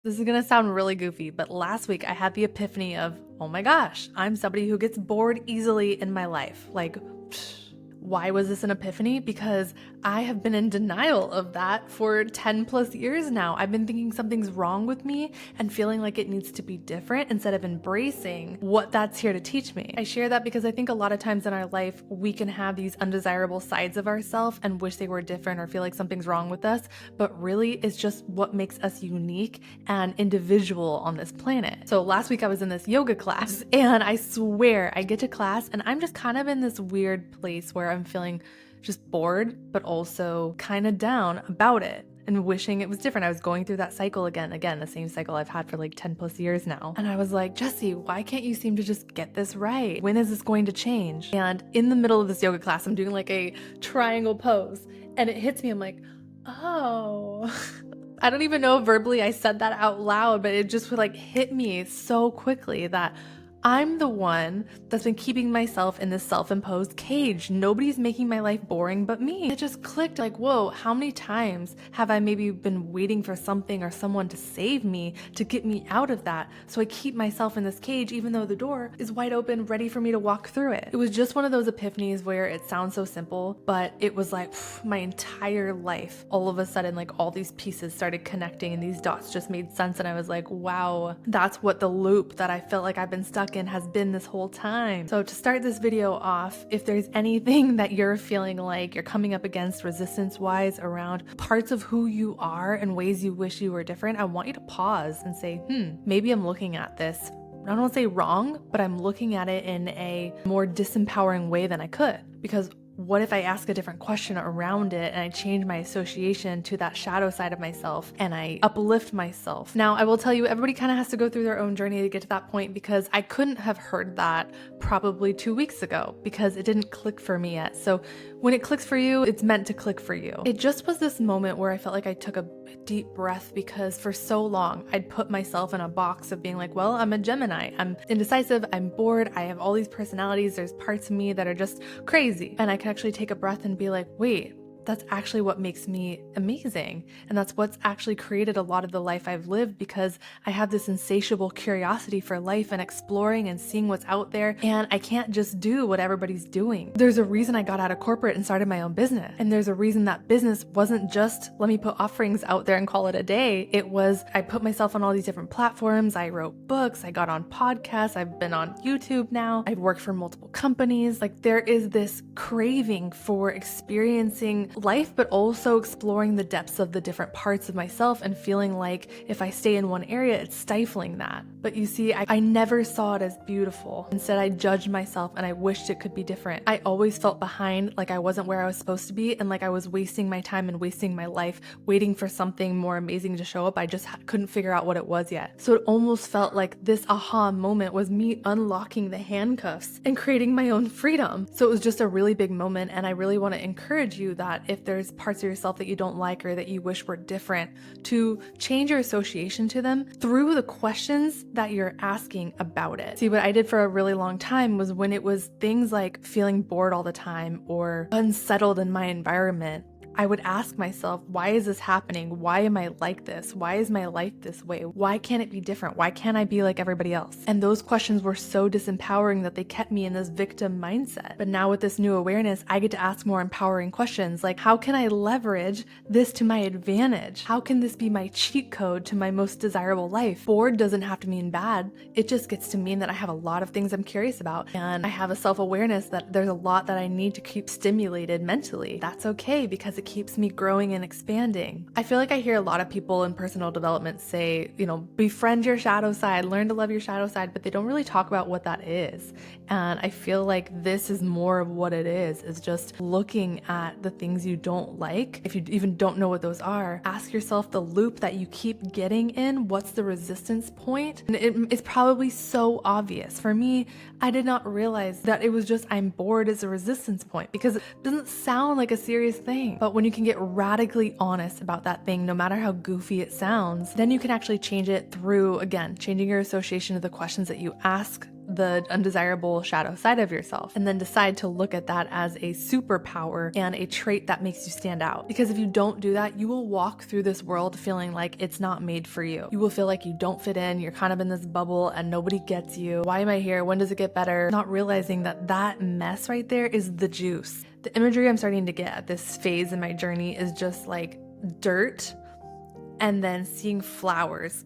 This is gonna sound really goofy, but last week I had the epiphany of, oh my gosh, I'm somebody who gets bored easily in my life. Like, why was this an epiphany? Because I have been in denial of that for 10 plus years now. I've been thinking something's wrong with me and feeling like it needs to be different instead of embracing what that's here to teach me. I share that because I think a lot of times in our life, we can have these undesirable sides of ourselves and wish they were different or feel like something's wrong with us, but really it's just what makes us unique and individual on this planet. So last week I was in this yoga class and I swear I get to class and I'm just kind of in this weird place where I'm feeling just bored, but also kind of down about it and wishing it was different. I was going through that cycle again, the same cycle I've had for like 10 plus years now. And I was like, Jesse, why can't you seem to just get this right? When is this going to change? And in the middle of this yoga class, I'm doing like a triangle pose and it hits me. I'm like, oh. I don't even know if verbally I said that out loud, but it just would like hit me so quickly that I'm the one that's been keeping myself in this self-imposed cage. Nobody's making my life boring but me. It just clicked like, whoa, how many times have I maybe been waiting for something or someone to save me to get me out of that? So I keep myself in this cage even though the door is wide open, ready for me to walk through it. It was just one of those epiphanies where it sounds so simple, but it was like my entire life. All of a sudden, like all these pieces started connecting and these dots just made sense. And I was like, wow, that's what the loop that I felt like I've been stuck in has been this whole time. So to start this video off, if there's anything that you're feeling like you're coming up against resistance-wise around parts of who you are and ways you wish you were different, I want you to pause and say, maybe I'm looking at this, I don't want to say wrong, but I'm looking at it in a more disempowering way than I could. Because what if I ask a different question around it and I change my association to that shadow side of myself and I uplift myself? Now, I will tell you, everybody kind of has to go through their own journey to get to that point because I couldn't have heard that probably 2 weeks ago because it didn't click for me yet. So when it clicks for you, it's meant to click for you. It just was this moment where I felt like I took a deep breath because for so long I'd put myself in a box of being like, well, I'm a Gemini. I'm indecisive. I'm bored. I have all these personalities. There's parts of me that are just crazy. And I can actually take a breath and be like, wait, that's actually what makes me amazing. And that's what's actually created a lot of the life I've lived because I have this insatiable curiosity for life and exploring and seeing what's out there. And I can't just do what everybody's doing. There's a reason I got out of corporate and started my own business. And there's a reason that business wasn't just let me put offerings out there and call it a day. It was I put myself on all these different platforms. I wrote books. I got on podcasts. I've been on YouTube now. I've worked for multiple companies. Like there is this craving for experiencing life, but also exploring the depths of the different parts of myself and feeling like if I stay in one area, it's stifling that. But you see, I never saw it as beautiful. Instead, I judged myself and I wished it could be different. I always felt behind, like I wasn't where I was supposed to be and like I was wasting my time and wasting my life waiting for something more amazing to show up. I just couldn't figure out what it was yet. So it almost felt like this aha moment was me unlocking the handcuffs and creating my own freedom. So it was just a really big moment, and I really want to encourage you that if there's parts of yourself that you don't like or that you wish were different, to change your association to them through the questions that you're asking about it. See, what I did for a really long time was when it was things like feeling bored all the time or unsettled in my environment, I would ask myself, why is this happening? Why am I like this? Why is my life this way? Why can't it be different? Why can't I be like everybody else? And those questions were so disempowering that they kept me in this victim mindset. But now with this new awareness, I get to ask more empowering questions like, how can I leverage this to my advantage? How can this be my cheat code to my most desirable life? Bored doesn't have to mean bad. It just gets to mean that I have a lot of things I'm curious about. And I have a self-awareness that there's a lot that I need to keep stimulated mentally. That's okay because it keeps me growing and expanding. I feel like I hear a lot of people in personal development say, befriend your shadow side, learn to love your shadow side, but they don't really talk about what that is. And I feel like this is more of what it is just looking at the things you don't like. If you even don't know what those are, ask yourself the loop that you keep getting in. What's the resistance point? And it's probably so obvious. For me, I did not realize that it was just I'm bored as a resistance point because it doesn't sound like a serious thing. But when you can get radically honest about that thing, no matter how goofy it sounds, then you can actually change it through, again, changing your association to the questions that you ask the undesirable shadow side of yourself, and then decide to look at that as a superpower and a trait that makes you stand out. Because if you don't do that, you will walk through this world feeling like it's not made for you. You will feel like you don't fit in, you're kind of in this bubble and nobody gets you. Why am I here? When does it get better? Not realizing that that mess right there is the juice. The imagery I'm starting to get at this phase in my journey is just like dirt and then seeing flowers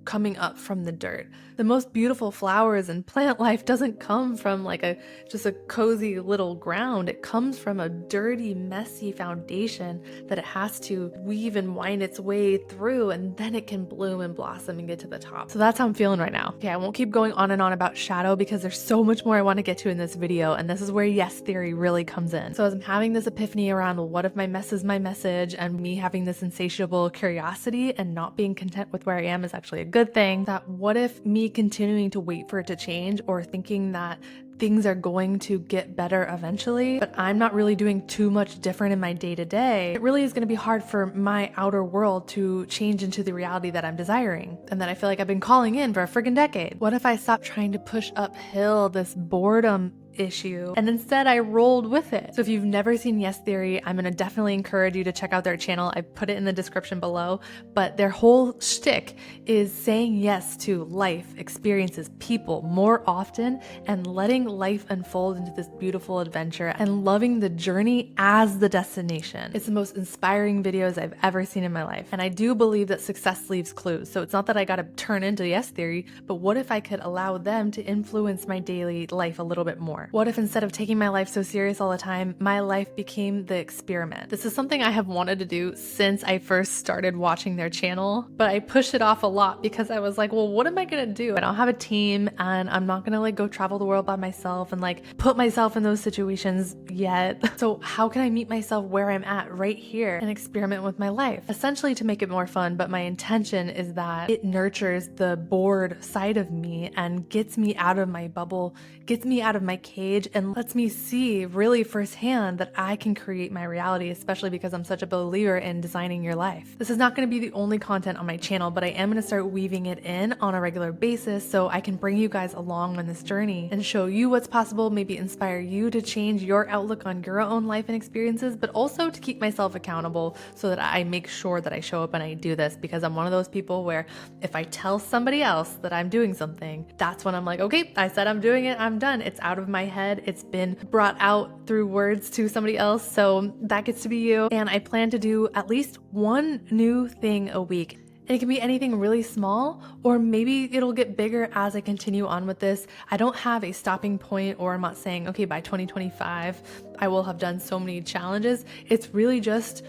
coming up from the dirt. The most beautiful flowers and plant life doesn't come from like just a cozy little ground. It comes from a dirty, messy foundation that it has to weave and wind its way through, and then it can bloom and blossom and get to the top. So that's how I'm feeling right now. Okay, I won't keep going on and on about shadow because there's so much more I want to get to in this video, and this is where yes theory really comes in. So as I'm having this epiphany around, well, what if my mess is my message, and me having this insatiable curiosity and not being content with where I am is actually a good thing, that what if me continuing to wait for it to change or thinking that things are going to get better eventually, but I'm not really doing too much different in my day-to-day, it really is going to be hard for my outer world to change into the reality that I'm desiring and that I feel like I've been calling in for a friggin' decade. What if I stop trying to push uphill this boredom issue and instead I rolled with it? So if you've never seen Yes Theory, I'm gonna definitely encourage you to check out their channel. I put it in the description below, but their whole shtick is saying yes to life, experiences, people more often, and letting life unfold into this beautiful adventure and loving the journey as the destination. It's the most inspiring videos I've ever seen in my life. And I do believe that success leaves clues. So it's not that I gotta turn into Yes Theory, but what if I could allow them to influence my daily life a little bit more? What if instead of taking my life so serious all the time, my life became the experiment? This is something I have wanted to do since I first started watching their channel, but I pushed it off a lot because I was like, well, what am I gonna do? I don't have a team and I'm not gonna like go travel the world by myself and like put myself in those situations yet. So how can I meet myself where I'm at right here and experiment with my life? Essentially to make it more fun, but my intention is that it nurtures the bored side of me and gets me out of my bubble, gets me out of my cage, and lets me see really firsthand that I can create my reality, especially because I'm such a believer in designing your life. This is not going to be the only content on my channel, but I am going to start weaving it in on a regular basis so I can bring you guys along on this journey and show you what's possible, maybe inspire you to change your outlook on your own life and experiences, but also to keep myself accountable so that I make sure that I show up and I do this, because I'm one of those people where if I tell somebody else that I'm doing something, that's when I'm like, okay, I said I'm doing it, I'm done. It's out of my head. It's been brought out through words to somebody else. So that gets to be you. And I plan to do at least one new thing a week. And it can be anything really small, or maybe it'll get bigger as I continue on with this. I don't have a stopping point, or I'm not saying, okay, by 2025, I will have done so many challenges. It's really just,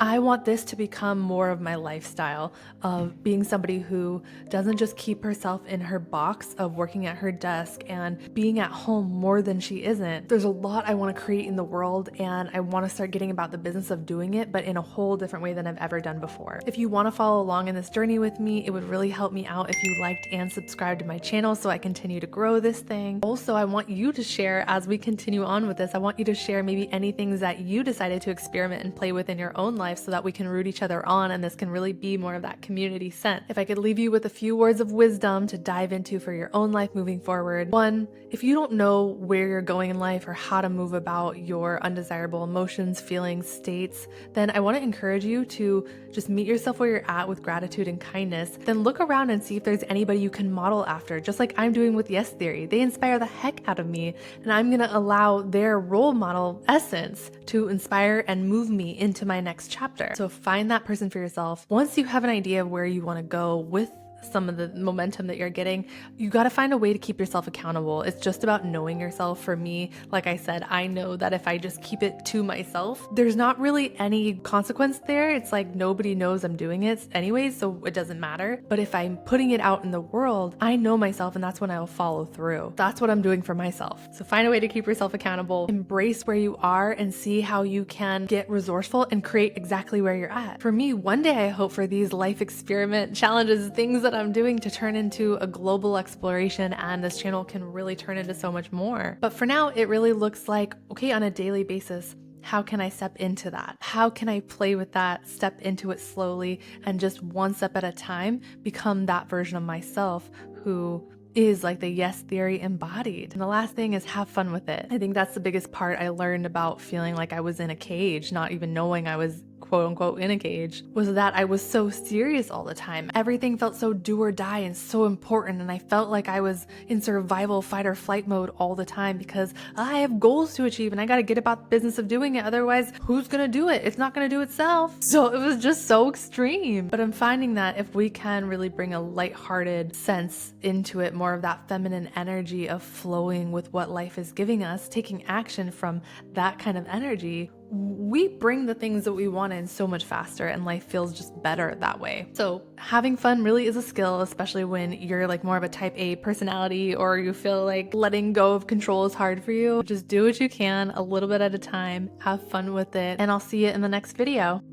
I want this to become more of my lifestyle of being somebody who doesn't just keep herself in her box of working at her desk and being at home more than she isn't. There's a lot I want to create in the world, and I want to start getting about the business of doing it, but in a whole different way than I've ever done before. If you want to follow along in this journey with me, it would really help me out if you liked and subscribed to my channel so I continue to grow this thing. Also, I want you to share as we continue on with this. I want you to share maybe any things that you decided to experiment and play with in your own life, so that we can root each other on and this can really be more of that community sense. If I could leave you with a few words of wisdom to dive into for your own life moving forward. One, if you don't know where you're going in life or how to move about your undesirable emotions, feelings, states, then I want to encourage you to just meet yourself where you're at with gratitude and kindness. Then look around and see if there's anybody you can model after, just like I'm doing with Yes Theory. They inspire the heck out of me, and I'm going to allow their role model essence to inspire and move me into my next chapter. So find that person for yourself. Once you have an idea of where you want to go with some of the momentum that you're getting, you got to find a way to keep yourself accountable. It's just about knowing yourself. For me, like I said, I know that if I just keep it to myself, there's not really any consequence there. It's like nobody knows I'm doing it anyways, so it doesn't matter. But if I'm putting it out in the world, I know myself, and that's when I will follow through. That's what I'm doing for myself. So find a way to keep yourself accountable, embrace where you are, and see how you can get resourceful and create exactly where you're at. For me, one day I hope for these life experiment challenges, things that I'm doing, to turn into a global exploration, and this channel can really turn into so much more. But for now, it really looks like, okay, on a daily basis, how can I step into that? How can I play with that, step into it slowly, and just one step at a time become that version of myself who is like the yes theory embodied. And the last thing is have fun with it. I think that's the biggest part I learned about feeling like I was in a cage, not even knowing I was quote unquote in a cage, was that I was so serious all the time. Everything felt so do or die and so important, and I felt like I was in survival fight or flight mode all the time because I have goals to achieve and I gotta get about the business of doing it, otherwise who's gonna do it? It's not gonna do itself. So it was just so extreme. But I'm finding that if we can really bring a lighthearted sense into it, more of that feminine energy of flowing with what life is giving us, taking action from that kind of energy, we bring the things that we want in so much faster, and life feels just better that way. So having fun really is a skill, especially when you're like more of a type A personality, or you feel like letting go of control is hard for you. Just do what you can a little bit at a time, have fun with it, and I'll see you in the next video.